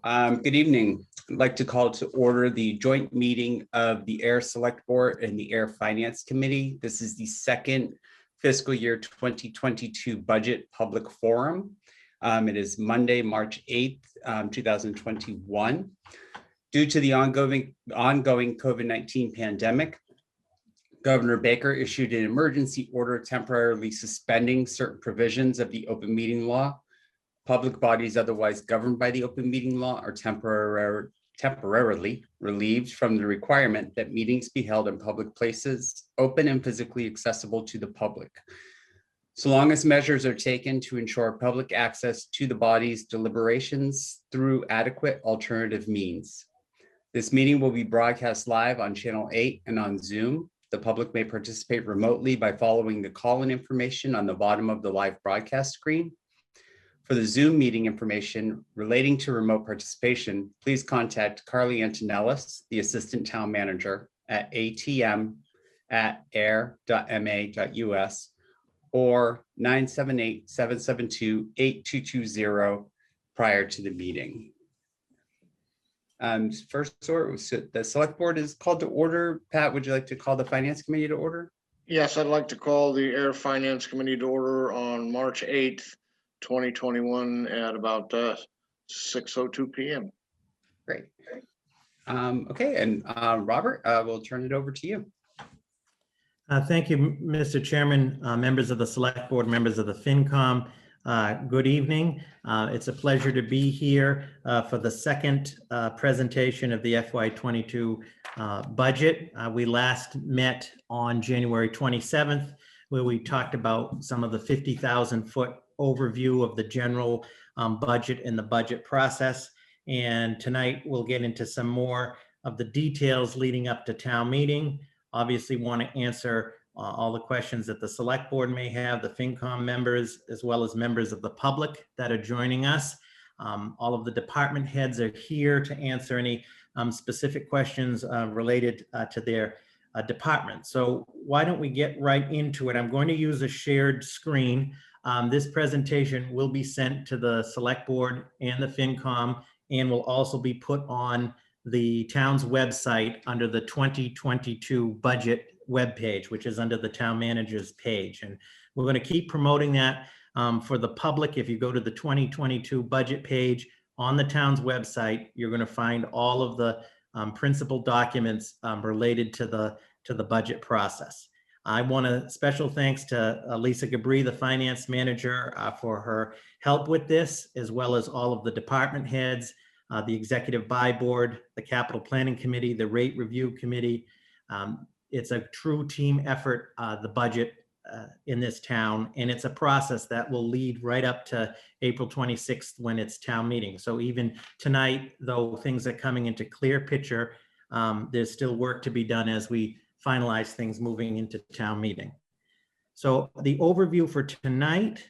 Good evening. I'd like to call to order the joint meeting of the Ayer Select Board and the Ayer Finance Committee. This is the second fiscal year 2022 budget public forum. It is Monday, March 8th, 2021. Due to the ongoing COVID-19 pandemic, Governor Baker issued an emergency order temporarily suspending certain provisions of the open meeting law. Public bodies otherwise governed by the open meeting law are temporarily relieved from the requirement that meetings be held in public places, open and physically accessible to the public, so long as measures are taken to ensure public access to the body's deliberations through adequate alternative means. This meeting will be broadcast live on Channel 8 and on Zoom. The public may participate remotely by following the call-in information on the bottom of the live broadcast screen. For the Zoom meeting information relating to remote participation, please contact Carly Antonellis, the Assistant Town Manager, at atm@ayer.ma.us or 978-772-8220 prior to the meeting. First order, the Select Board is called to order. Pat, would you like to call the Finance Committee to order? Yes, I'd like to call the Ayer Finance Committee to order on March 8th, 2021 at about 6:02 p.m. Great. Okay, and Robert, we'll turn it over to you. Thank you, Mr. Chairman, members of the Select Board, members of the FinCom. Good evening. It's a pleasure to be here for the second presentation of the FY22 budget. We last met on January 27th, where we talked about some of the 50,000-foot overview of the general budget and the budget process. And tonight we'll get into some more of the details leading up to town meeting. Obviously want to answer all the questions that the Select Board may have, the FinCom members, as well as members of the public that are joining us. All of the department heads are here to answer any specific questions related to their department. So why don't we get right into it? I'm going to use a shared screen. This presentation will be sent to the Select Board and the FinCom and will also be put on the town's website under the 2022 budget webpage, which is under the town manager's page. And we're going to keep promoting that for the public. If you go to the 2022 budget page on the town's website, you're going to find all of the principal documents related to the budget process. I want a special thanks to Lisa Gabri, the finance manager, for her help with this, as well as all of the department heads, the executive buy board, the capital planning committee, the rate review committee. It's a true team effort, the budget in this town, and it's a process that will lead right up to April 26th when it's town meeting. So even tonight, though things are coming into clear picture, there's still work to be done as we finalize things moving into town meeting. So the overview for tonight,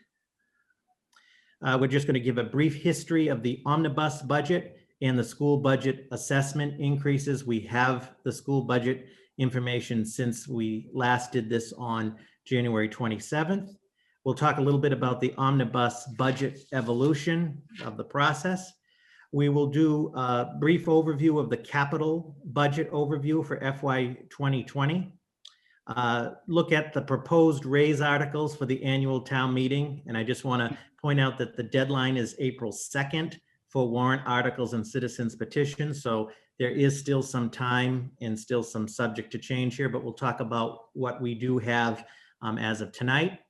we're just going to give a brief history of the omnibus budget and the school budget assessment increases. We have the school budget information since we last did this on January 27th. We'll talk a little bit about the omnibus budget evolution of the process. We will do a brief overview of the capital budget overview for FY 2020. Look at the proposed raise articles for the annual town meeting. And I just want to point out that the deadline is April 2nd for warrant articles and citizens petitions. So there is still some time and still some subject to change here, but we'll talk about what we do have as of tonight.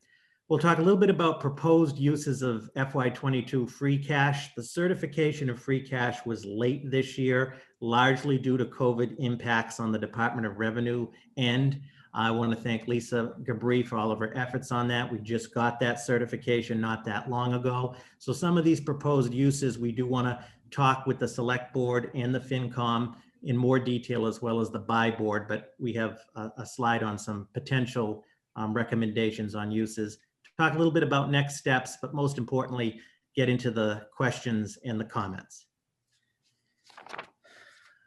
We'll talk a little bit about proposed uses of FY22 free cash. The certification of free cash was late this year, largely due to COVID impacts on the Department of Revenue end. I want to thank Lisa Gabri for all of her efforts on that. We just got that certification not that long ago. So some of these proposed uses, we do want to talk with the Select Board and the FinCom in more detail, as well as the buy board, but we have a slide on some potential recommendations on uses. Talk a little bit about next steps, but most importantly, get into the questions and the comments.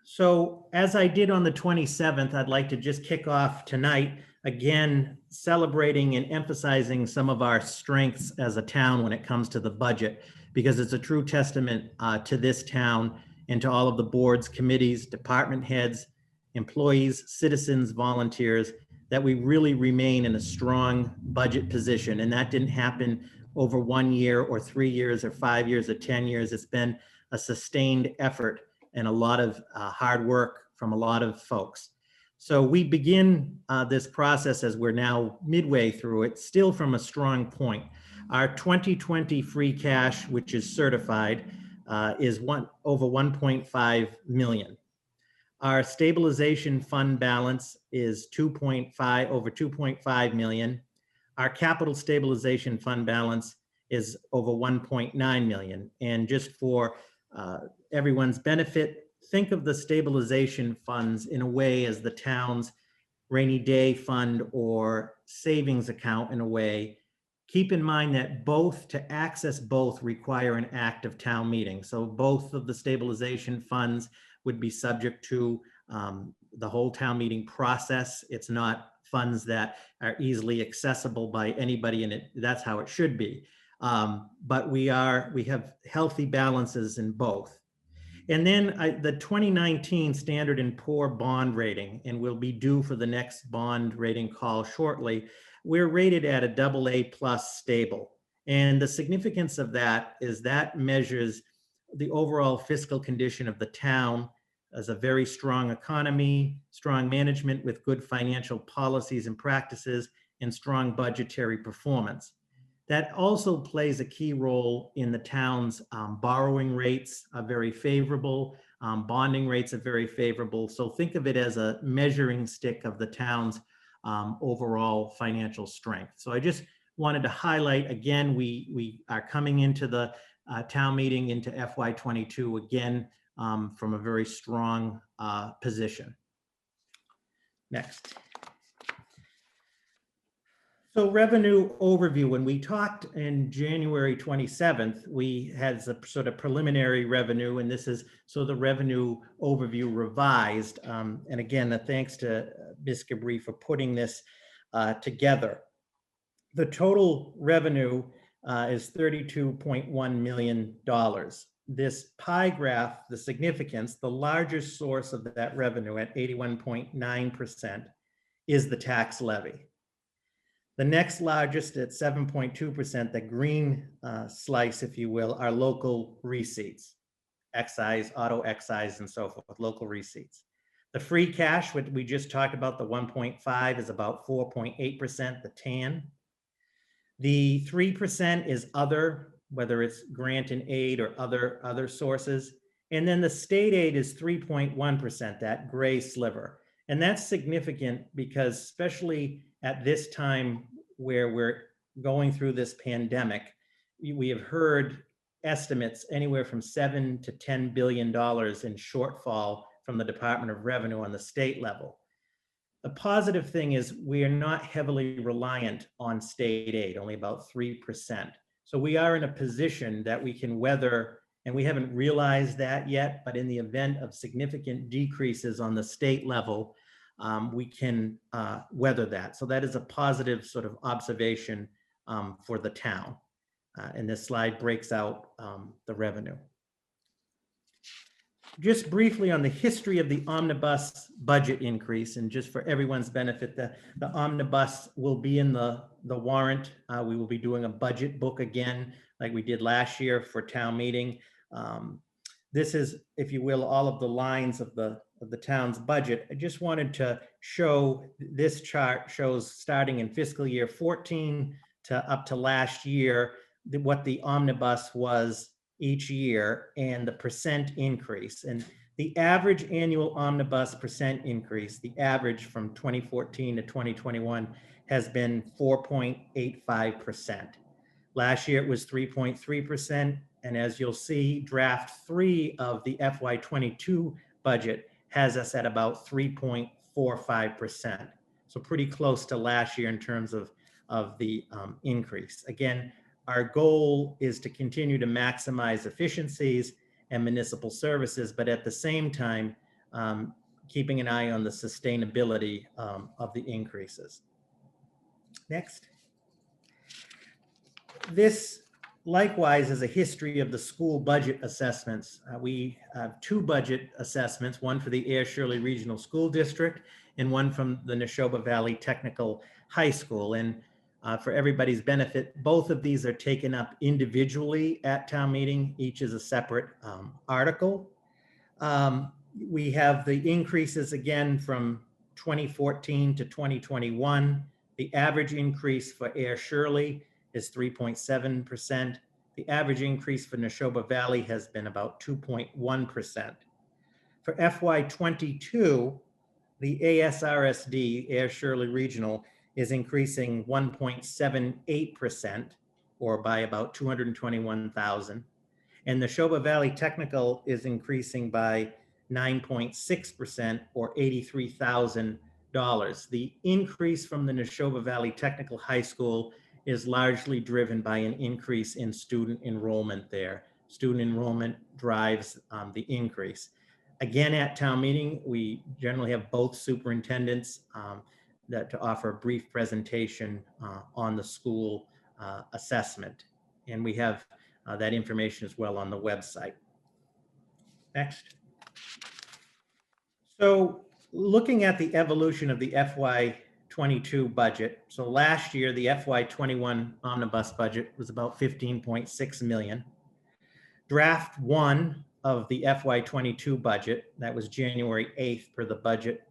So as I did on the 27th, I'd like to just kick off tonight, again, celebrating and emphasizing some of our strengths as a town when it comes to the budget. because it's a true testament to this town and to all of the boards, committees, department heads, employees, citizens, volunteers, that we really remain in a strong budget position. And that didn't happen over 1 year or 3 years or 5 years or 10 years. It's been a sustained effort and a lot of hard work from a lot of folks. So we begin this process, as we're now midway through it, still from a strong point. Our 2020 free cash, which is certified, is over 1.5 million. Our stabilization fund balance is over 2.5 million. Our capital stabilization fund balance is over 1.9 million. And just for everyone's benefit, think of the stabilization funds in a way as the town's rainy day fund or savings account in a way. Keep in mind that to access both require an act of town meeting. So both of the stabilization funds would be subject to the whole town meeting process. It's not funds that are easily accessible by anybody, and that's how it should be. But we have healthy balances in both. And then the 2019 Standard & Poor bond rating, and we'll be due for the next bond rating call shortly. We're rated at a AA+ stable. And the significance of that is that measures the overall fiscal condition of the town as a very strong economy, strong management with good financial policies and practices, and strong budgetary performance. That also plays a key role in the town's borrowing rates are very favorable, bonding rates are very favorable. So think of it as a measuring stick of the town's overall financial strength. So I just wanted to highlight, again, we are coming into the town meeting into FY22 again from a very strong position. Next. So revenue overview, when we talked in January 27th, we had a sort of preliminary revenue, and this is so the revenue overview revised. And again, thanks to Ms. Gabri for putting this together. The total revenue is $32.1 million. This pie graph, the significance, the largest source of that revenue at 81.9% is the tax levy. The next largest at 7.2%, the green slice, if you will, are local receipts, excise, auto excise, and so forth, local receipts. The free cash, which we just talked about, the 1.5 is about 4.8%, the tan. The 3% is other, whether it's grant and aid or other sources. And then the state aid is 3.1%, that gray sliver. And that's significant because especially at this time where we're going through this pandemic, we have heard estimates anywhere from $7 to $10 billion in shortfall from the Department of Revenue on the state level. The positive thing is we are not heavily reliant on state aid, only about 3%. So we are in a position that we can weather, and we haven't realized that yet, but in the event of significant decreases on the state level, we can weather that. So that is a positive sort of observation for the town. And this slide breaks out the revenue. Just briefly on the history of the omnibus budget increase, and just for everyone's benefit, the omnibus will be in the warrant. We will be doing a budget book again, like we did last year for town meeting. This is, if you will, all of the lines of the town's budget. I just wanted to show, this chart shows starting in fiscal year 14 to up to last year, what the omnibus was each year and the percent increase. And the average annual omnibus percent increase, the average from 2014 to 2021 has been 4.85%. Last year it was 3.3%. And as you'll see, draft 3 of the FY22 budget has us at about 3.45%. So pretty close to last year in terms of the increase. Again, our goal is to continue to maximize efficiencies and municipal services, but at the same time, keeping an eye on the sustainability of the increases. Next. This likewise, as a history of the school budget assessments, we have two budget assessments, one for the Ayer Shirley Regional School District and one from the Neshoba Valley Technical High School. And for everybody's benefit, both of these are taken up individually at town meeting. Each is a separate article. We have the increases again from 2014 to 2021. The average increase for Ayer Shirley is 3.7%. The average increase for Neshoba Valley has been about 2.1%. For FY22, the ASRSD, Ayer Shirley Regional, is increasing 1.78%, or by about 221,000. And the Neshoba Valley Technical is increasing by 9.6%, or $83,000. The increase from the Neshoba Valley Technical High School is largely driven by an increase in student enrollment there. Student enrollment drives the increase. Again, at town meeting, we generally have both superintendents to offer a brief presentation on the school assessment. And we have that information as well on the website. Next. So looking at the evolution of the FY22 budget. So last year, the FY21 omnibus budget was about 15.6 million. Draft one of the FY22 budget, that was January 8th per the budget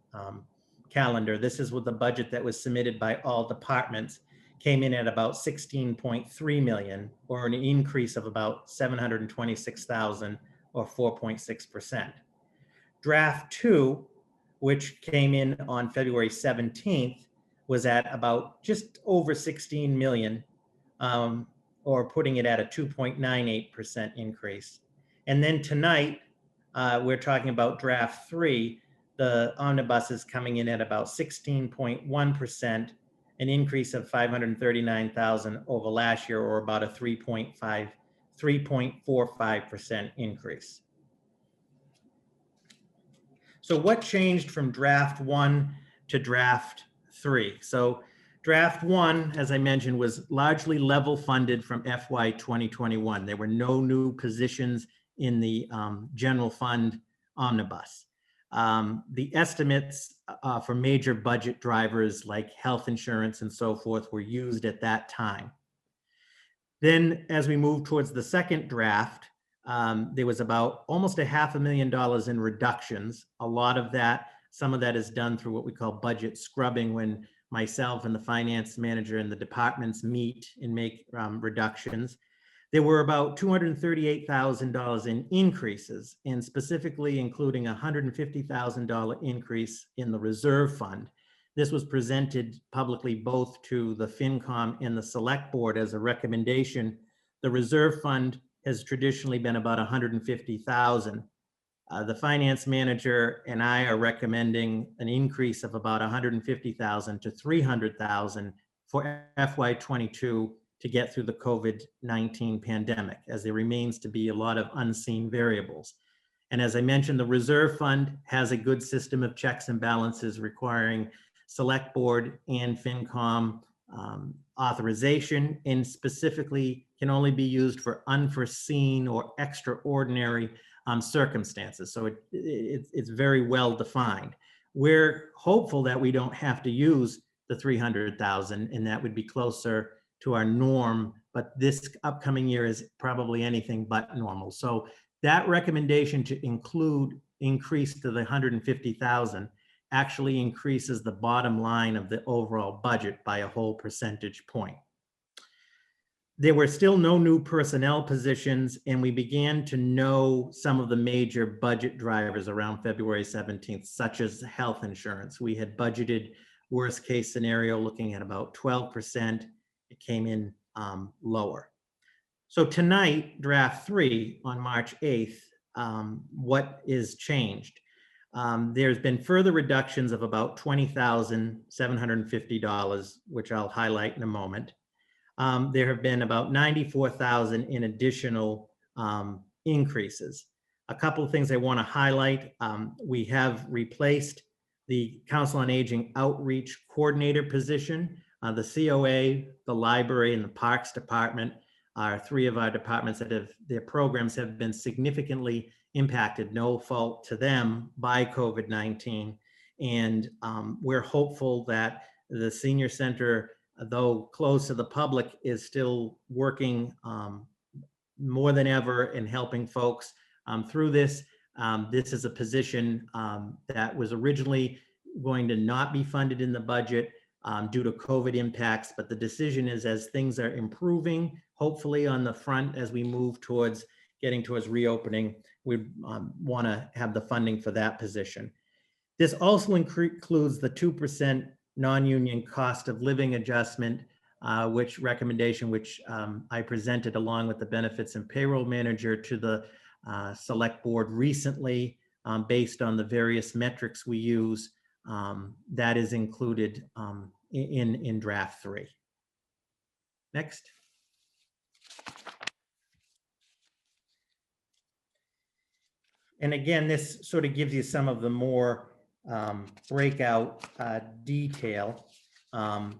calendar. This is with the budget that was submitted by all departments, came in at about 16.3 million, or an increase of about 726,000, or 4.6%. Draft two, which came in on February 17th, was at about just over 16 million, or putting it at a 2.98% increase. And then tonight, we're talking about draft three. The omnibus is coming in at about 16.1%, an increase of 539,000 over last year, or about a 3.45% increase. So what changed from draft one to draft three? So draft one, as I mentioned, was largely level funded from FY 2021. There were no new positions in the general fund omnibus. The estimates for major budget drivers like health insurance and so forth were used at that time. Then as we move towards the second draft, there was about almost $500,000 in reductions. A lot of that, some of that is done through what we call budget scrubbing, when myself and the finance manager and the departments meet and make reductions. There were about $238,000 in increases, and specifically including a $150,000 increase in the reserve fund. This was presented publicly both to the FinCom and the Select Board as a recommendation. The reserve fund has traditionally been about $150,000. The finance manager and I are recommending an increase of about $150,000 to $300,000 for FY22 to get through the COVID-19 pandemic, as there remains to be a lot of unseen variables. And as I mentioned, the reserve fund has a good system of checks and balances requiring Select Board and FinCom authorization, and specifically can only be used for unforeseen or extraordinary circumstances. So it's very well defined. We're hopeful that we don't have to use the 300,000, and that would be closer to our norm, but this upcoming year is probably anything but normal. So that recommendation to increase to the 150,000 actually increases the bottom line of the overall budget by a whole percentage point. There were still no new personnel positions, and we began to know some of the major budget drivers around February 17th, such as health insurance. We had budgeted worst case scenario looking at about 12%. It came in lower. So tonight, draft three on March 8th, what is changed? There's been further reductions of about $20,750, which I'll highlight in a moment. There have been about 94,000 in additional increases. A couple of things I want to highlight. We have replaced the Council on Aging Outreach Coordinator position. The COA, the library, and the Parks Department are three of our departments that their programs have been significantly impacted, no fault to them, by COVID-19. And we're hopeful that the senior center, though closed to the public, is still working more than ever in helping folks through this. This is a position that was originally going to not be funded in the budget due to COVID impacts, but the decision is, as things are improving, hopefully on the front as we move towards getting towards reopening, we want to have the funding for that position. This also includes the 2% non-union cost of living adjustment, which I presented along with the benefits and payroll manager to the select board recently, based on the various metrics we use. That is included in draft 3. Next. And again, this sort of gives you some of the more breakout detail. Again,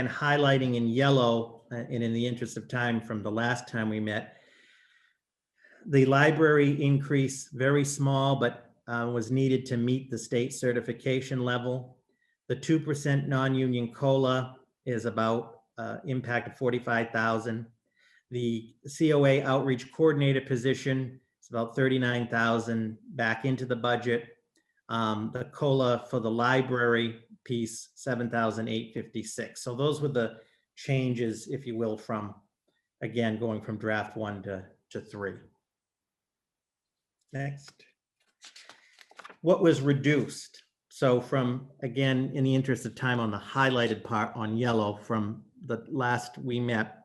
highlighting in yellow, and in the interest of time from the last time we met, the library increase, very small, but was needed to meet the state certification level. The 2% non-union COLA is about impact of $45,000. The COA outreach coordinator position is about $39,000 back into the budget. The COLA for the library piece, $7,856. So those were the changes, if you will, from, again, going from draft 1 to 3. Next. What was reduced? So from, again, in the interest of time on the highlighted part on yellow from the last we met,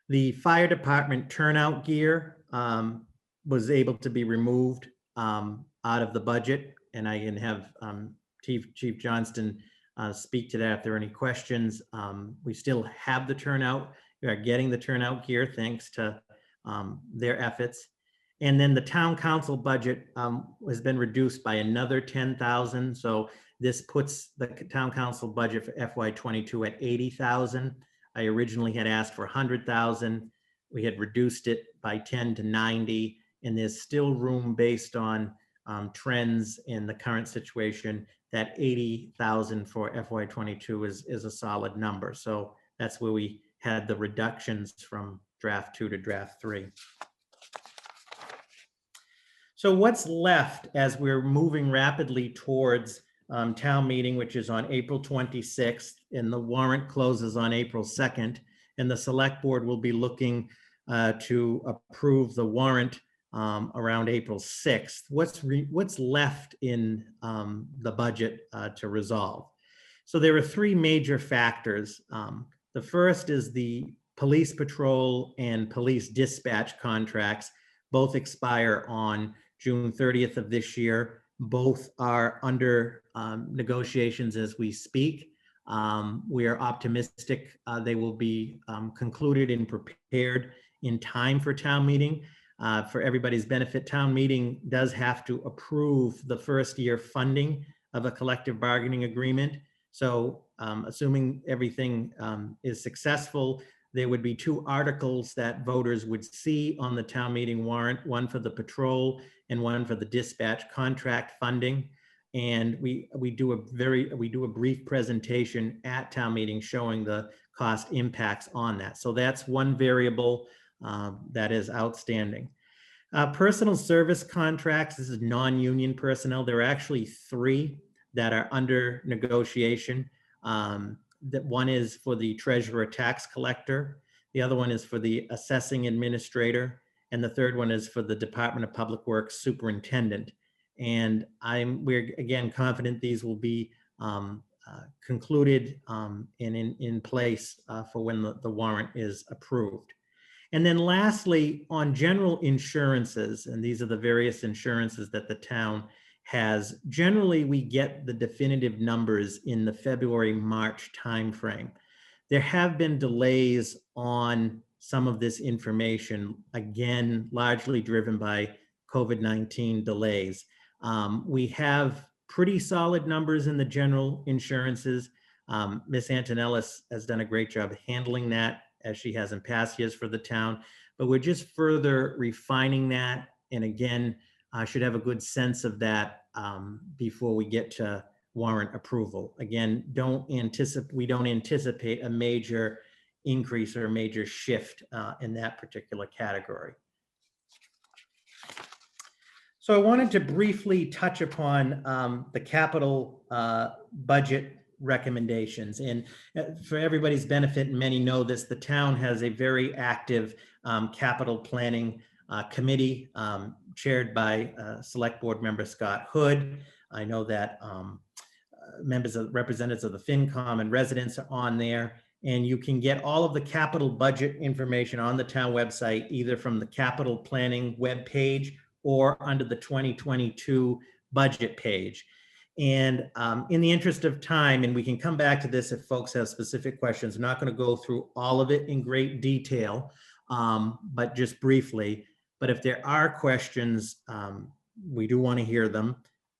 the fire department turnout gear was able to be removed out of the budget. And I can have Chief Johnston speak to that if there are any questions. We still have the turnout. We are getting the turnout gear thanks to their efforts. And then the town council budget has been reduced by another $10,000. So this puts the town council budget for FY22 at $80,000. I originally had asked for $100,000. We had reduced it by 10 to 90, and there's still room based on trends in the current situation. That 80,000 for FY22 is a solid number. So that's where we had the reductions from draft 2 to draft 3. So what's left as we're moving rapidly towards town meeting, which is on April 26th, and the warrant closes on April 2nd, and the select board will be looking to approve the warrant around April 6th. What's left in the budget to resolve? So there are 3 major factors. The first is the police patrol and police dispatch contracts. Both expire on June 30th of this year. Both are under negotiations as we speak. We are optimistic they will be concluded and prepared in time for town meeting. For everybody's benefit, town meeting does have to approve the first year funding of a collective bargaining agreement. So assuming everything is successful, there would be 2 articles that voters would see on the town meeting warrant, one for the patrol and one for the dispatch contract funding. And we do a brief presentation at town meeting showing the cost impacts on that. So that's one variable that is outstanding. Personal service contracts, this is non-union personnel. There are actually 3 that are under negotiation. That one is for the treasurer tax collector, the other one is for the assessing administrator, and the third one is for the Department of Public Works superintendent. And we're again confident these will be concluded and in place for when the warrant is approved. And then lastly, on general insurances, and these are the various insurances that the town has, generally we get the definitive numbers in the February-March timeframe. There have been delays on some of this information, again, largely driven by COVID-19 delays. We have pretty solid numbers in the general insurances. Ms. Antonellis has done a great job handling that. as she has in past years for the town. But we're just further refining that. And again, I should have a good sense of that before we get to warrant approval. Again, we don't anticipate a major increase or a major shift in that particular category. So I wanted to briefly touch upon the capital budget recommendations. And for everybody's benefit, and many know this, the town has a very active capital planning committee chaired by Select Board member Scott Hood. I know that representatives of the FinCom and residents are on there. And you can get all of the capital budget information on the town website, either from the capital planning webpage or under the 2022 budget page. And in the interest of time, and we can come back to this if folks have specific questions, I'm not going to go through all of it in great detail, but just briefly. But if there are questions, we do want to hear them,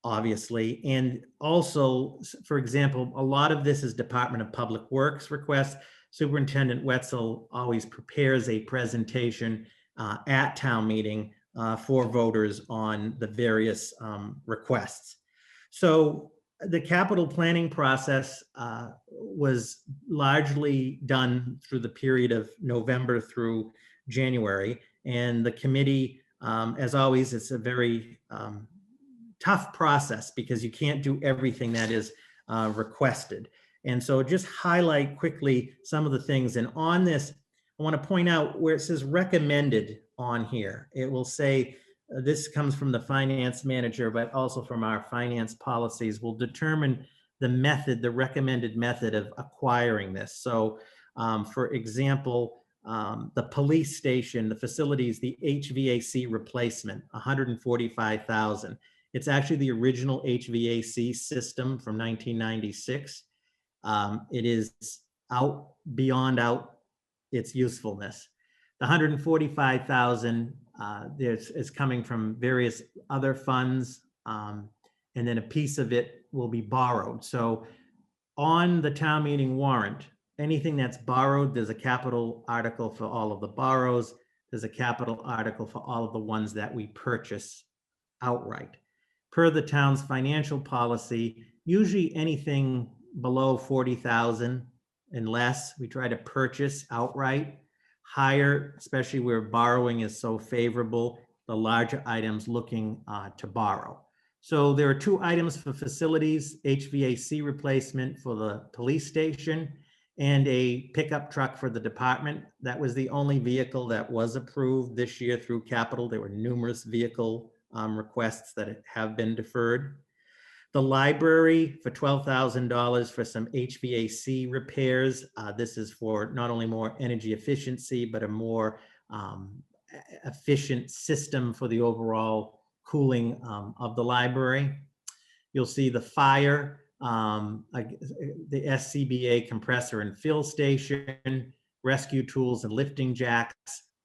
obviously. And also, for example, a lot of this is Department of Public Works requests. Superintendent Wetzel always prepares a presentation at town meeting for voters on the various requests. So the capital planning process was largely done through the period of November through January. And the committee, as always, it's a very tough process because you can't do everything that is requested. And so just highlight quickly some of the things. And on this, I want to point out where it says recommended on here. It will say, this comes from the finance manager, but also from our finance policies, will determine the method, the recommended method of acquiring this. So for example, the police station, the facilities, the HVAC replacement, $145,000. It's actually the original HVAC system from 1996. It is beyond its usefulness. The $145,000 is coming from various other funds, and then a piece of it will be borrowed. So on the town meeting warrant, anything that's borrowed, there's a capital article for all of the borrows. There's a capital article for all of the ones that we purchase outright. Per the town's financial policy, usually anything below 40,000 and less, we try to purchase outright. Higher, especially where borrowing is so favorable, the larger items looking to borrow. So there are two items for facilities, HVAC replacement for the police station and a pickup truck for the department. That was the only vehicle that was approved this year through capital. There were numerous vehicle requests that have been deferred. The library for $12,000 for some HVAC repairs. This is for not only more energy efficiency, but a more efficient system for the overall cooling of the library. You'll see the fire, the SCBA compressor and fill station, rescue tools and lifting jacks.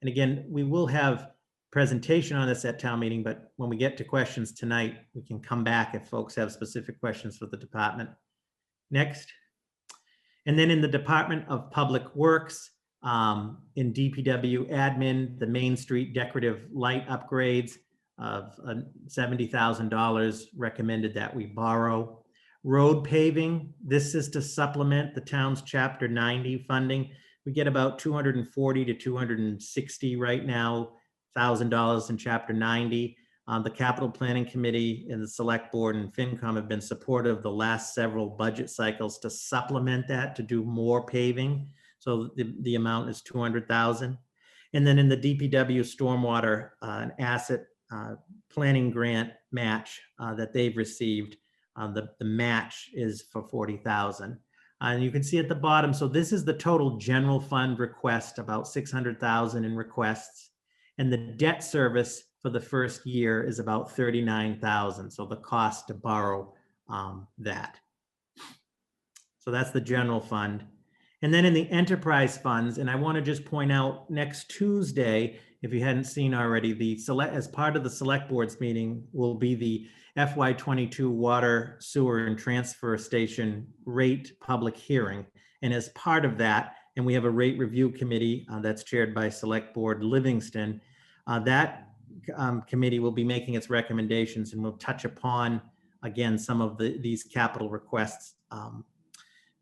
And again, we will have presentation on this at town meeting, but when we get to questions tonight, we can come back if folks have specific questions for the department. Next. And then in the Department of Public Works, in DPW admin, the Main Street decorative light upgrades of $70,000 recommended that we borrow. Road paving, this is to supplement the town's Chapter 90 funding. We get about 240 to 260 right now. $1,000 in Chapter 90. The Capital Planning Committee and the Select Board and FinCom have been supportive the last several budget cycles to supplement that, to do more paving. So the amount is $200,000. And then in the DPW stormwater, an asset planning grant match that they've received, the match is for $40,000. And you can see at the bottom, so this is the total general fund request, about $600,000 in requests. And the debt service for the first year is about $39,000. So the cost to borrow that. So that's the general fund. And then in the enterprise funds, and I want to just point out next Tuesday, if you hadn't seen already, as part of the select board's meeting will be the FY22 water, sewer, and transfer station rate public hearing. And as part of that, And we have a rate review committee that's chaired by Select Board Livingston. That committee will be making its recommendations, and will touch upon, again, some of these capital requests.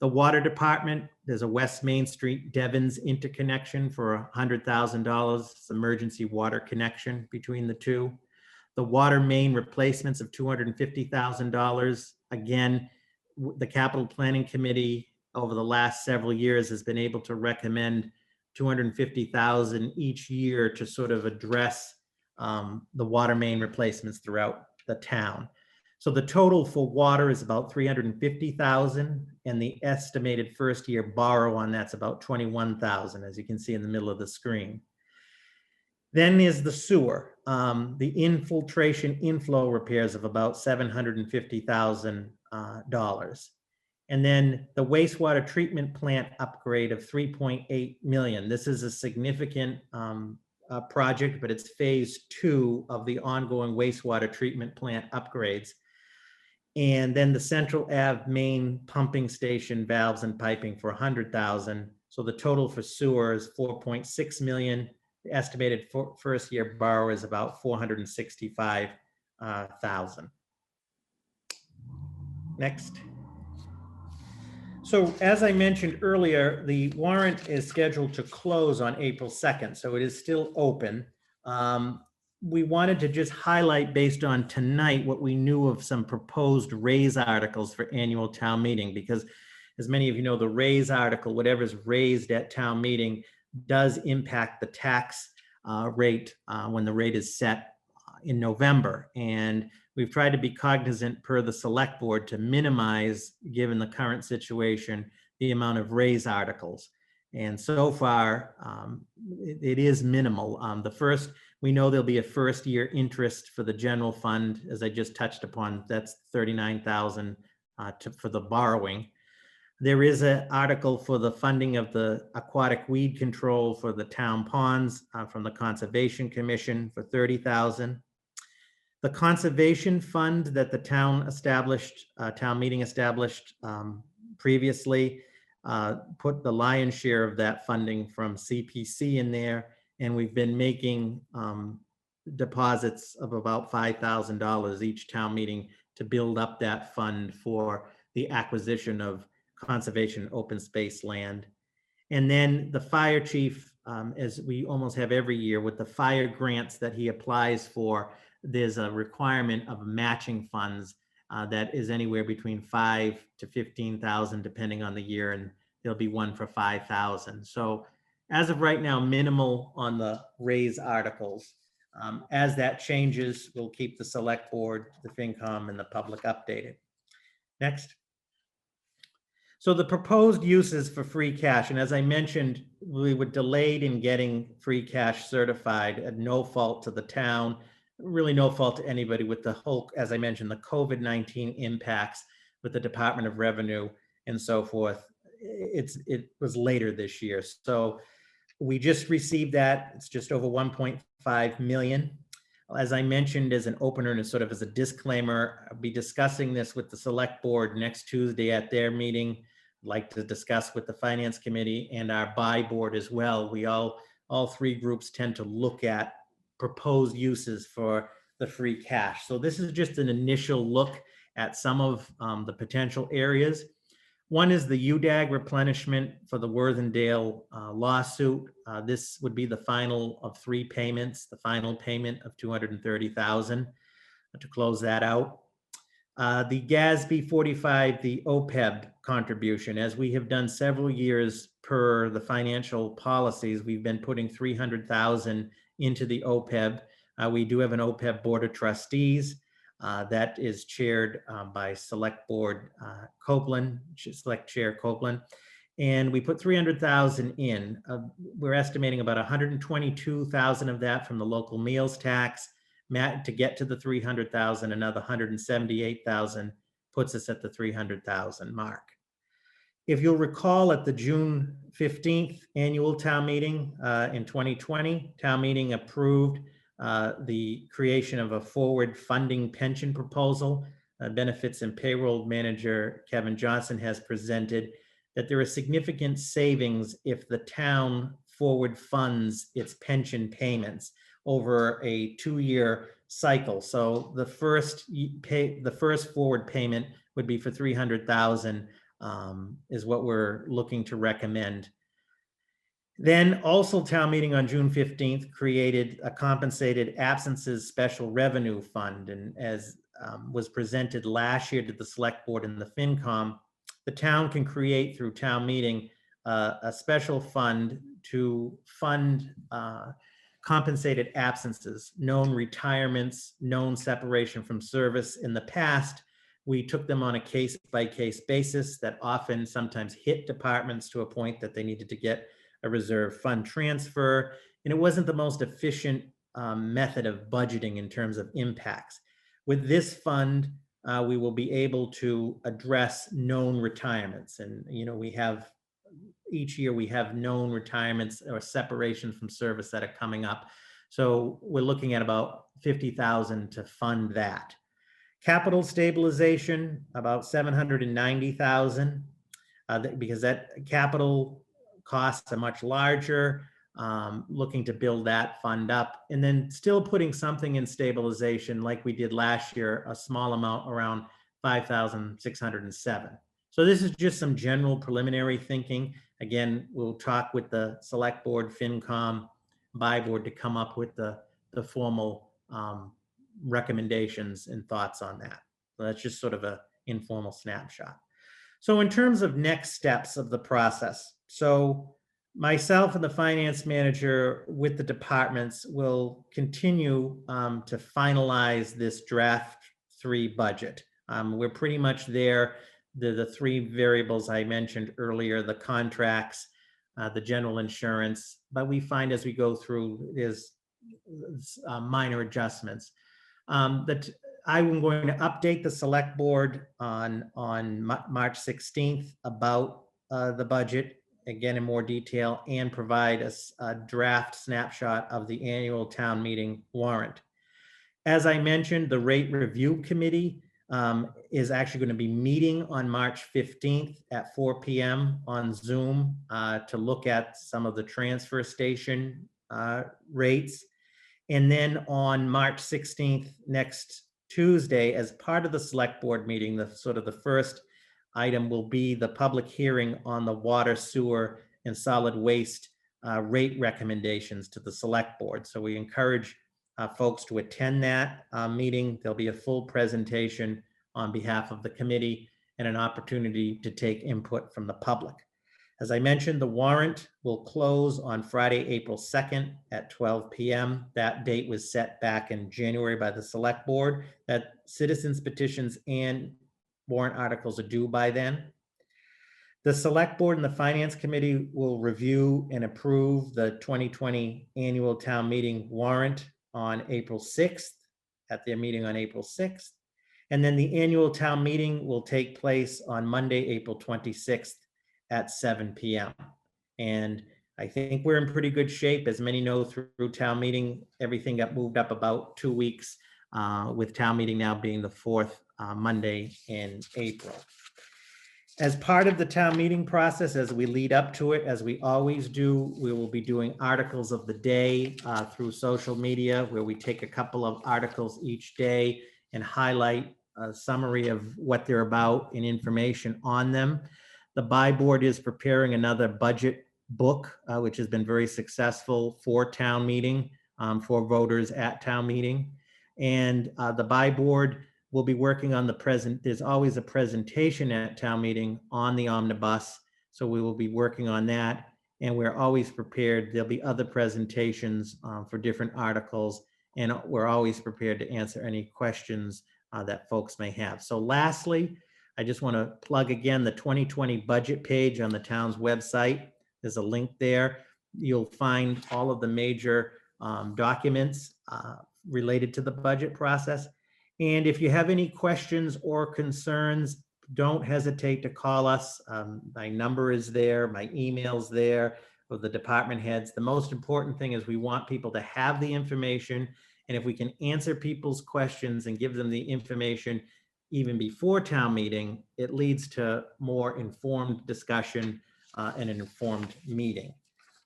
The water department, there's a West Main Street Devons interconnection for $100,000. It's emergency water connection between the two. The water main replacements of $250,000. Again, the capital planning committee over the last several years has been able to recommend $250,000 each year to sort of address the water main replacements throughout the town. So the total for water is about $350,000, and the estimated first year borrow on that's about $21,000, as you can see in the middle of the screen. Then is the sewer, the infiltration inflow repairs of about $750,000. And then the wastewater treatment plant upgrade of $3.8 million. This is a significant project, but it's phase 2 of the ongoing wastewater treatment plant upgrades. And then the Central Ave main pumping station valves and piping for $100,000. So the total for sewer is $4.6 million. The estimated first year borrow is about $465,000. Next. So as I mentioned earlier, the warrant is scheduled to close on April 2nd, so it is still open. We wanted to just highlight, based on tonight, what we knew of some proposed raise articles for annual town meeting, because as many of you know, the raise article, whatever's raised at town meeting, does impact the tax rate when the rate is set in November. And we've tried to be cognizant, per the select board, to minimize, given the current situation, the amount of raise articles. And so far, it is minimal. We know there'll be a first year interest for the general fund, as I just touched upon. That's $39,000 for the borrowing. There is an article for the funding of the aquatic weed control for the town ponds from the Conservation Commission for $30,000. The conservation fund that the town meeting established previously, put the lion's share of that funding from CPC in there. And we've been making deposits of about $5,000 each town meeting to build up that fund for the acquisition of conservation open space land. And then the fire chief, as we almost have every year with the fire grants that he applies for, there's a requirement of matching funds that is anywhere between $5,000 to $15,000 depending on the year, and there'll be one for $5,000. So as of right now, minimal on the raise articles. As that changes, we'll keep the select board, the FinCom, and the public updated. Next. So the proposed uses for free cash, and as I mentioned, we were delayed in getting free cash certified, at no fault to the town, really no fault to anybody, with the whole, as I mentioned, the COVID-19 impacts with the Department of Revenue and so forth. It was later this year. So we just received that. It's just over 1.5 million. As I mentioned, as an opener and sort of as a disclaimer, I'll be discussing this with the select board next Tuesday at their meeting. I'd like to discuss with the finance committee and our buy board as well. We all three groups tend to look at proposed uses for the free cash. So this is just an initial look at some of the potential areas. One is the UDAG replenishment for the Worthingdale lawsuit. This would be the final of 3 payments, the final payment of $230,000 to close that out. The GASB 45, the OPEB contribution, as we have done several years per the financial policies, we've been putting $300,000 into the OPEB. We do have an OPEB board of trustees. That is chaired by Select Board Copeland, Select Chair Copeland. And we put $300,000 in. We're estimating about $122,000 of that from the local meals tax. To get to the $300,000, another $178,000 puts us at the $300,000 mark. If you'll recall, at the June 15th annual town meeting in 2020, town meeting approved the creation of a forward funding pension proposal. Benefits and payroll manager Kevin Johnson has presented. that there are significant savings if the town forward funds its pension payments over a 2-year cycle. So the first forward payment would be for 300,000 is what we're looking to recommend. Then also town meeting on June 15th created a compensated absences special revenue fund. And as was presented last year to the select board and the FinCom, the town can create through town meeting a special fund to fund compensated absences, known retirements, known separation from service. In the past, we took them on a case-by-case basis that often sometimes hit departments to a point that they needed to get a reserve fund transfer. And it wasn't the most efficient method of budgeting in terms of impacts. With this fund, we will be able to address known retirements. And, each year we have known retirements or separations from service that are coming up. So we're looking at about 50,000 to fund that. Capital stabilization, about 790,000, because that capital costs are much larger, looking to build that fund up, and then still putting something in stabilization like we did last year, a small amount around 5,607. So this is just some general preliminary thinking. Again, we'll talk with the select board, FinCom, buy board to come up with the formal recommendations and thoughts on that. So that's just sort of an informal snapshot. So in terms of next steps of the process, so myself and the finance manager with the departments will continue to finalize this draft 3 budget. We're pretty much there. The 3 variables I mentioned earlier, the contracts, the general insurance, but we find as we go through there's minor adjustments. That I'm going to update the select board on March 16th about the budget, again in more detail, and provide a draft snapshot of the annual town meeting warrant. As I mentioned, the rate review committee is actually going to be meeting on March 15th at 4 p.m. on Zoom to look at some of the transfer station rates. And then on March 16th, next Tuesday, as part of the select board meeting, the first item will be the public hearing on the water, sewer, and solid waste rate recommendations to the select board. So we encourage folks to attend that meeting. There'll be a full presentation on behalf of the committee and an opportunity to take input from the public. As I mentioned, the warrant will close on Friday, April 2nd at 12 p.m. That date was set back in January by the select board. That citizens petitions and warrant articles are due by then. The select board and the finance committee will review and approve the 2020 annual town meeting warrant on April 6th at their meeting on April 6th. And then the annual town meeting will take place on Monday, April 26th at 7 p.m. And I think we're in pretty good shape. As many know, through town meeting, everything got moved up about 2 weeks, with town meeting now being the 4th Monday in April. As part of the town meeting process, as we lead up to it, as we always do, we will be doing articles of the day through social media, where we take a couple of articles each day and highlight a summary of what they're about and information on them. The buy board is preparing another budget book, which has been very successful for town meeting, for voters at town meeting. And the buy board will be working on there's always a presentation at town meeting on the omnibus. So we will be working on that. And we're always prepared. There'll be other presentations for different articles. And we're always prepared to answer any questions that folks may have. So lastly, I just want to plug again the 2020 budget page on the town's website. There's a link there. You'll find all of the major documents related to the budget process. And if you have any questions or concerns, don't hesitate to call us. My number is there, my email's there, with the department heads. The most important thing is we want people to have the information. And if we can answer people's questions and give them the information, even before town meeting, it leads to more informed discussion and an informed meeting.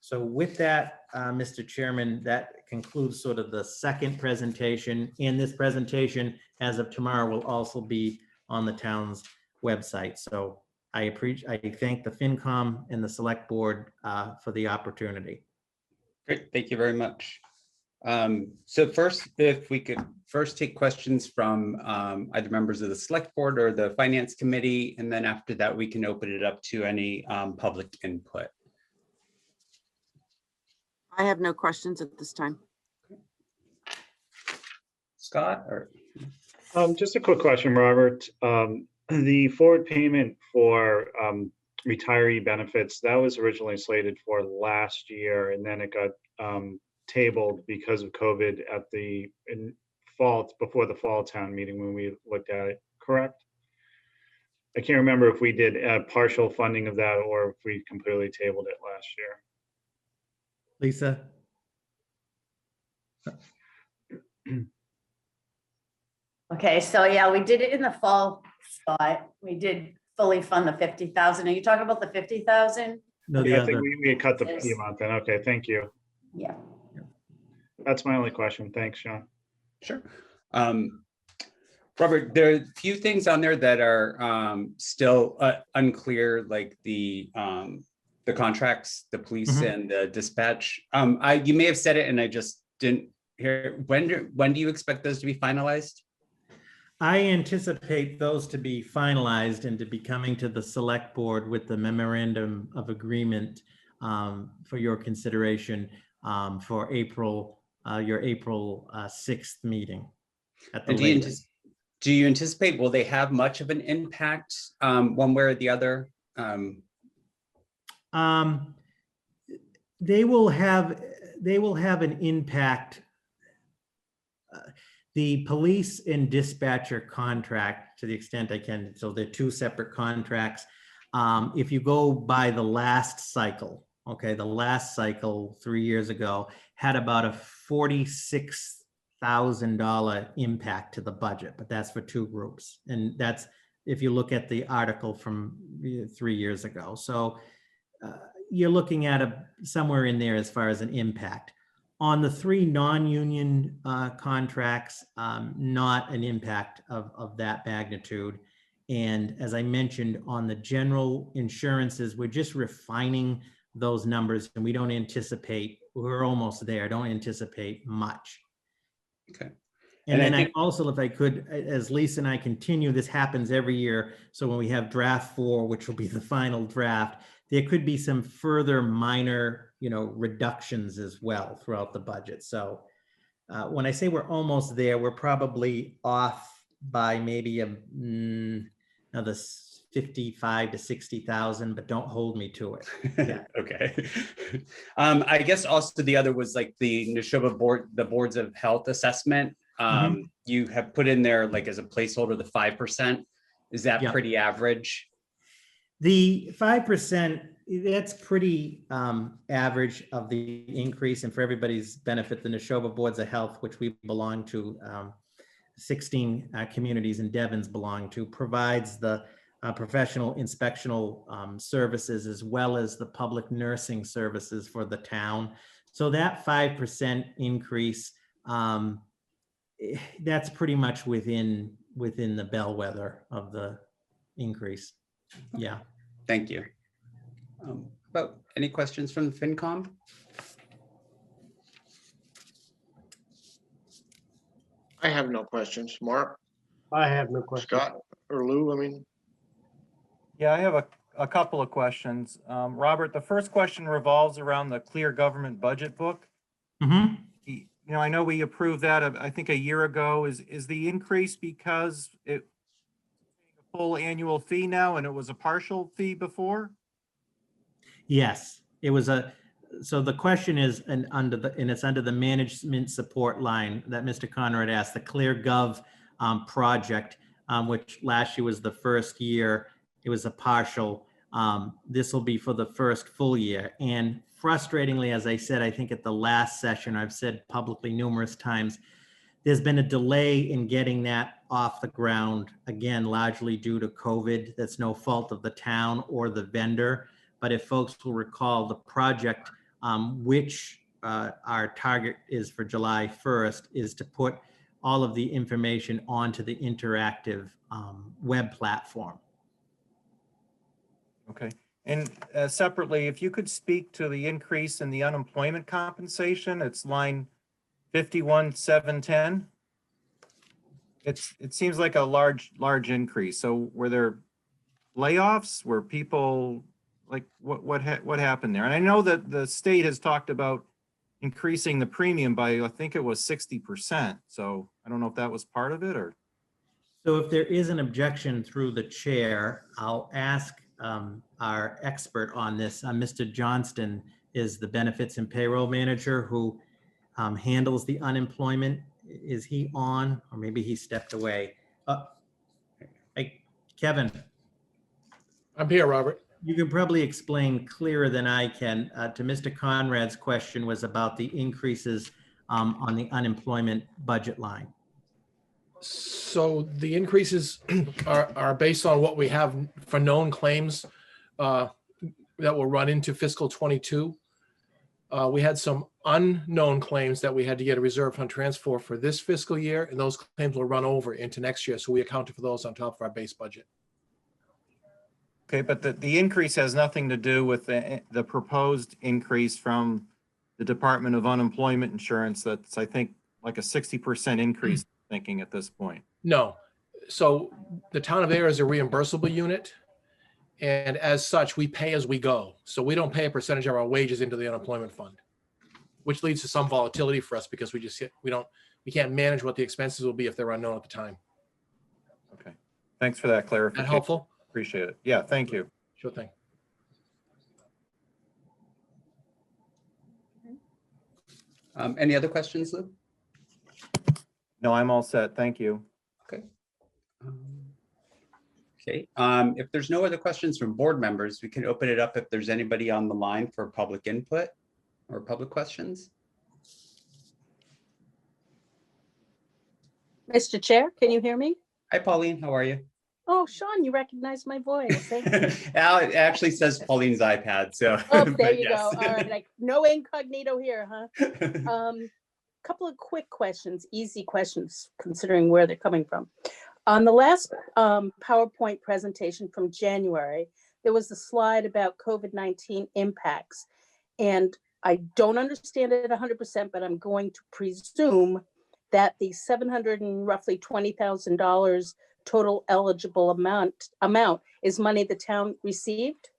So with that, Mr. Chairman, that concludes sort of the second presentation. And this presentation, as of tomorrow, will also be on the town's website. So I thank the FinCom and the Select Board for the opportunity. Great, thank you very much. So first, if we could first take questions from either members of the Select Board or the Finance Committee, and then after that, we can open it up to any public input. I have no questions at this time. Scott, or Just a quick question, Robert. The forward payment for retiree benefits, that was originally slated for last year, and then it got tabled because of COVID at the fall, before the fall town meeting when we looked at it, correct? I can't remember if we did a partial funding of that or if we completely tabled it last year. Lisa? Okay, so yeah, we did it in the fall, Scott. We did fully fund the 50,000. Are you talking about the 50,000? No, the Yeah, I think other. we had cut the amount then. Okay, thank you. Yeah. That's my only question. Thanks, Sean. sure. Robert, there are a few things on there that are still unclear, like the contracts, the police and the dispatch. You may have said it and I just didn't hear. When do you expect those to be finalized? I anticipate those to be finalized and to be coming to the Select Board with the memorandum of agreement for your consideration for April, your April 6th meeting. At the latest. Do you anticipate, will they have much of an impact one way or the other? They will have an impact. The police and dispatcher contract, to the extent I can, so they're two separate contracts. If you go by the last cycle, okay, the last cycle 3 years ago had about a $46,000 impact to the budget, but that's for two groups. And that's if you look at the article from 3 years ago. So you're looking at somewhere in there as far as an impact. On the three non-union contracts, not an impact of that magnitude. And as I mentioned, on the general insurances, we're just refining those numbers and we don't anticipate, we're almost there, don't anticipate much. Okay. And then I also, if I could, as Lisa and I continue, this happens every year. So when we have draft 4, which will be the final draft, there could be some further minor, reductions as well throughout the budget. So when I say we're almost there, we're probably off by maybe another 55 to 60,000, but don't hold me to it. Yeah. Okay. I guess also the other was like the Neshoba board, the boards of health assessment. You have put in there like as a placeholder, the 5%. Is that pretty average? The 5%, that's pretty average of the increase. And for everybody's benefit, the Neshoba Boards of Health, which we belong to, 16 communities in Devon's belong to, provides the professional inspectional services as well as the public nursing services for the town. So that 5% increase, that's pretty much within the bellwether of the increase. Yeah. Thank you. About any questions from the FinCom? I have no questions. Mark, I have no questions. Scott, or Lou, I mean, Yeah, I have a couple of questions. Robert, the first question revolves around the Clear Government Budget Book. I know we approved that, I think, a year ago. Is the increase because it's a full annual fee now and it was a partial fee before? Yes, it was so the question is, and it's under the management support line that Mr. Conrad asked, the Clear Gov project, which last year was the first year. It was a partial. This will be for the first full year. And frustratingly, as I said, I think at the last session, I've said publicly numerous times, There's been a delay in getting that off the ground, again, largely due to COVID. That's no fault of the town or the vendor. But if folks will recall, the project, which our target is for July 1st, is to put all of the information onto the interactive web platform. Okay. And separately, if you could speak to the increase in the unemployment compensation, it's line 51,710. It seems like a large increase. So were there layoffs? Were people like what happened there? And I know that the state has talked about increasing the premium by, I think it was 60%. So I don't know if that was part of it or. So if there is an objection through the chair, I'll ask our expert on this. Mr. Johnston is the benefits and payroll manager who handles the unemployment. Is he on, or maybe he stepped away? Hey, Kevin. I'm here, Robert. You can probably explain clearer than I can to Mr. Conrad's question was about the increases on the unemployment budget line. So the increases are based on what we have for known claims that will run into fiscal 22. We had some unknown claims that we had to get a reserve fund transfer for this fiscal year, and those claims will run over into next year. So we accounted for those on top of our base budget. Okay, but the increase has nothing to do with the proposed increase from the Department of Unemployment Insurance. That's, I think, like a 60% increase, thinking at this point. No. So the town of Ayer is a reimbursable unit. And as such, we pay as we go. So we don't pay a percentage of our wages into the unemployment fund, which leads to some volatility for us because we can't manage what the expenses will be if they're unknown at the time. Okay. Thanks for that clarification. That helpful? Appreciate it. Yeah, thank you. Sure thing. Any other questions, Lou? No, I'm all set. Thank you. Okay. Okay, if there's no other questions from board members, we can open it up if there's anybody on the line for public input or public questions. Mr. Chair, can you hear me? Hi, Pauline, how are you? Oh, Sean, you recognize my voice. Thank you. It actually says Pauline's iPad, so. Oh, there but you yes. go. All right, like no incognito here, huh? Couple of quick questions, easy questions, considering where they're coming from. On the last PowerPoint presentation from January, there was a slide about COVID-19 impacts. And I don't understand it 100%, but I'm going to presume that the roughly $20,000 total eligible amount is money the town received?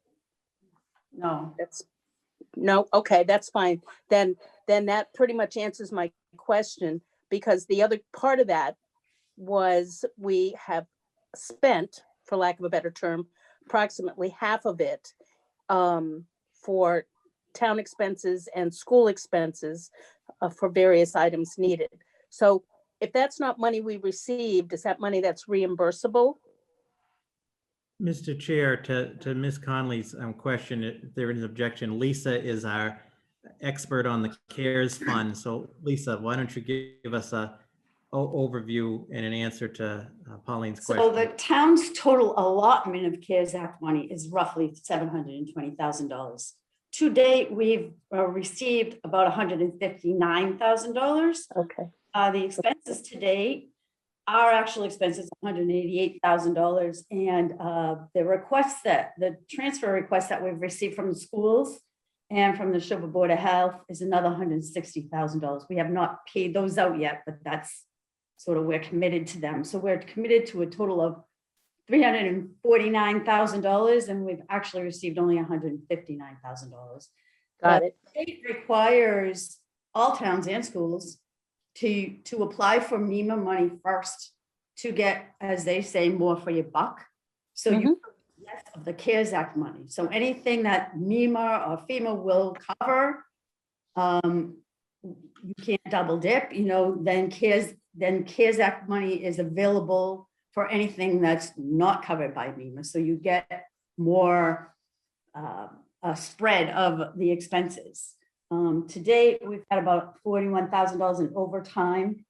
No. No, okay, that's fine. Then that pretty much answers my question, because the other part of that was we have spent, for lack of a better term, approximately half of it for town expenses and school expenses for various items needed. So if that's not money we received, is that money that's reimbursable? Mr. Chair, to Ms. Conley's question, if there is an objection, Lisa is our expert on the CARES Fund. So Lisa, why don't you give us a overview and an answer to Pauline's question? So the town's total allotment of CARES Act money is roughly $720,000. To date, we've received about $159,000. Okay. The expenses to date, our actual expenses, $188,000, and the transfer requests that we've received from the schools and from the Shelby Board of Health is another $160,000. We have not paid those out yet, but that's sort of, we're committed to them. So we're committed to a total of $349,000, and we've actually received only $159,000. Got it. The state requires all towns and schools to apply for MEMA money first to get, as they say, more for your buck. So you get less of the CARES Act money. So anything that MEMA or FEMA will cover, you can't double dip, then CARES Act money is available for anything that's not covered by MEMA. So you get more a spread of the expenses. To date, we've had about $41,000 in overtime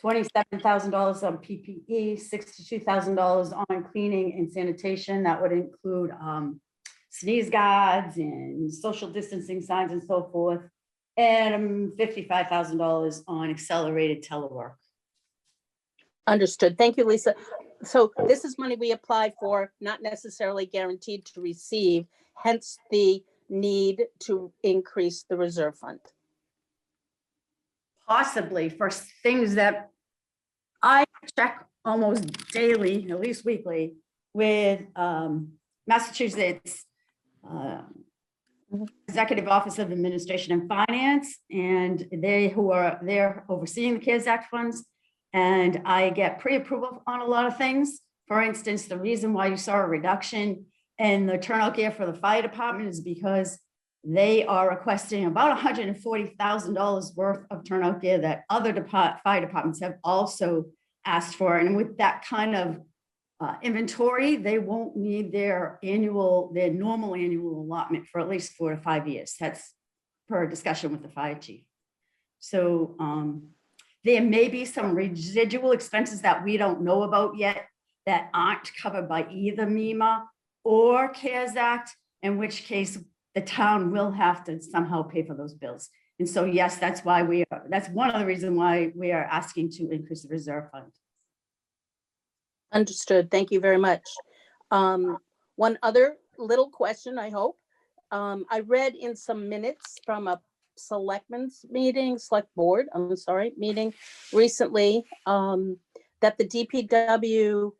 $27,000 on PPE, $62,000 on cleaning and sanitation. That would include sneeze guards and social distancing signs and so forth. And $55,000 on accelerated telework. Understood. Thank you, Lisa. So this is money we applied for, not necessarily guaranteed to receive, hence the need to increase the reserve fund. Possibly for things that I check almost daily, at least weekly, with Massachusetts Executive Office of Administration and Finance, and they're overseeing the CARES Act funds. And I get pre-approval on a lot of things. For instance, the reason why you saw a reduction in the turnout gear for the fire department is because they are requesting about $140,000 worth of turnout gear that other fire departments have also asked for. And with that kind of inventory, they won't need their normal annual allotment for at least 4 to 5 years. That's per discussion with the fire chief. So there may be some residual expenses that we don't know about yet that aren't covered by either MEMA or CARES Act, in which case the town will have to somehow pay for those bills. And so, yes, that's one of the reasons why we are asking to increase the reserve fund. Understood. Thank you very much. One other little question, I hope. I read in some minutes from a select board meeting recently that the DPW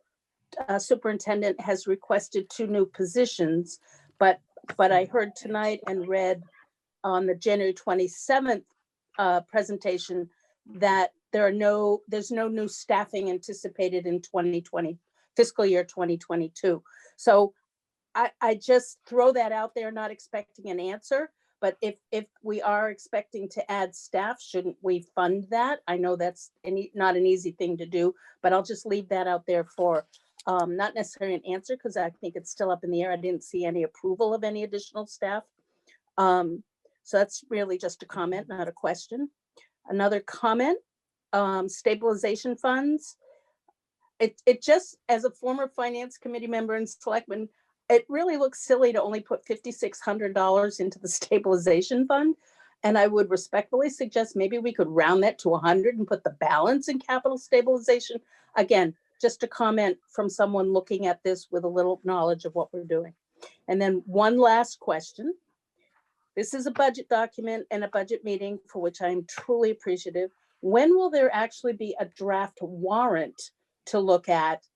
superintendent has requested 2 new positions, but I heard tonight and read on the January 27th presentation that there's no new staffing anticipated in 2020, fiscal year 2022. So I just throw that out there, not expecting an answer. But if we are expecting to add staff, shouldn't we fund that? I know that's not an easy thing to do, but I'll just leave that out there for not necessarily an answer, because I think it's still up in the air. I didn't see any approval of any additional staff. So that's really just a comment, not a question. Another comment, stabilization funds. It just, as a former finance committee member and selectman, it really looks silly to only put $5,600 into the stabilization fund. And I would respectfully suggest maybe we could round that to 100 and put the balance in capital stabilization. Again, just a comment from someone looking at this with a little knowledge of what we're doing. And then one last question. This is a budget document and a budget meeting for which I'm truly appreciative. When will there actually be a draft warrant to look at?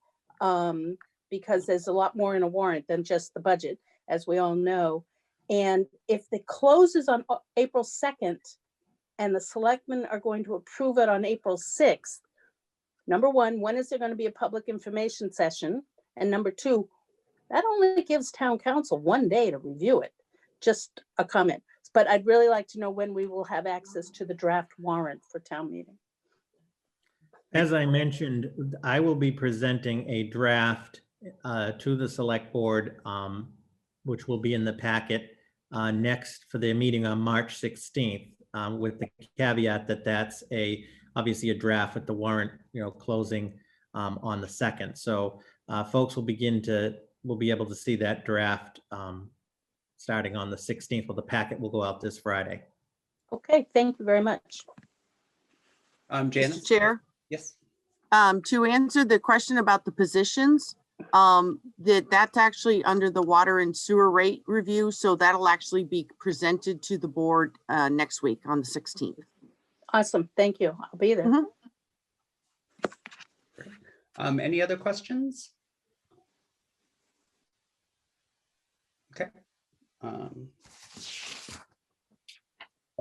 Because there's a lot more in a warrant than just the budget, as we all know. And if the close is on April 2nd and the selectmen are going to approve it on April 6th, number one, when is there going to be a public information session? And number two, that only gives town council 1 day to review it. Just a comment. But I'd really like to know when we will have access to the draft warrant for town meeting. As I mentioned, I will be presenting a draft to the select board, which will be in the packet next for their meeting on March 16th, with the caveat that that's obviously a draft with the warrant, closing on the 2nd. So folks will be able to see that draft starting on the 16th. Well, the packet will go out this Friday. Okay, thank you very much. Janice? Mr. Chair, Yes. to answer the question about the positions, that's actually under the water and sewer rate review. So that'll actually be presented to the board next week on the 16th. Awesome. Thank you. I'll be there. Mm-hmm. Any other questions? Okay.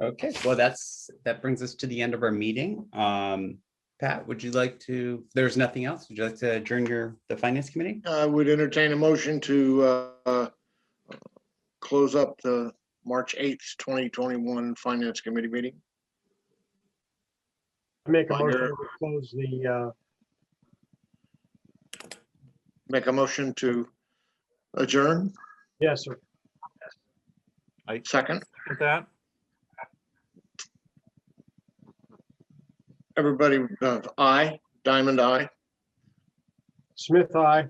Okay, well, that brings us to the end of our meeting. Pat, would you like to, there's nothing else, would you like to adjourn the finance committee? I would entertain a motion to close up the March 8th, 2021 Finance Committee meeting. Make a Ayer. motion to close the, Make a motion to adjourn. yes, sir. Second. With that, Everybody, aye, Diamond, aye. Smith, aye.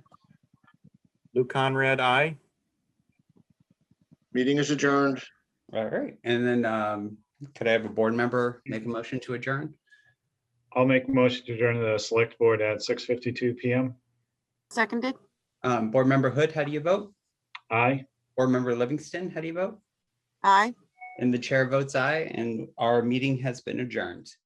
Lou Conrad, aye. Meeting is adjourned. All right, and then could I have a board member make a motion to adjourn? I'll make a motion to adjourn the select board at 6:52 PM. Seconded? Board member Hood, how do you vote? Aye. Board member Livingston, how do you vote? Aye. And the chair votes aye, and our meeting has been adjourned.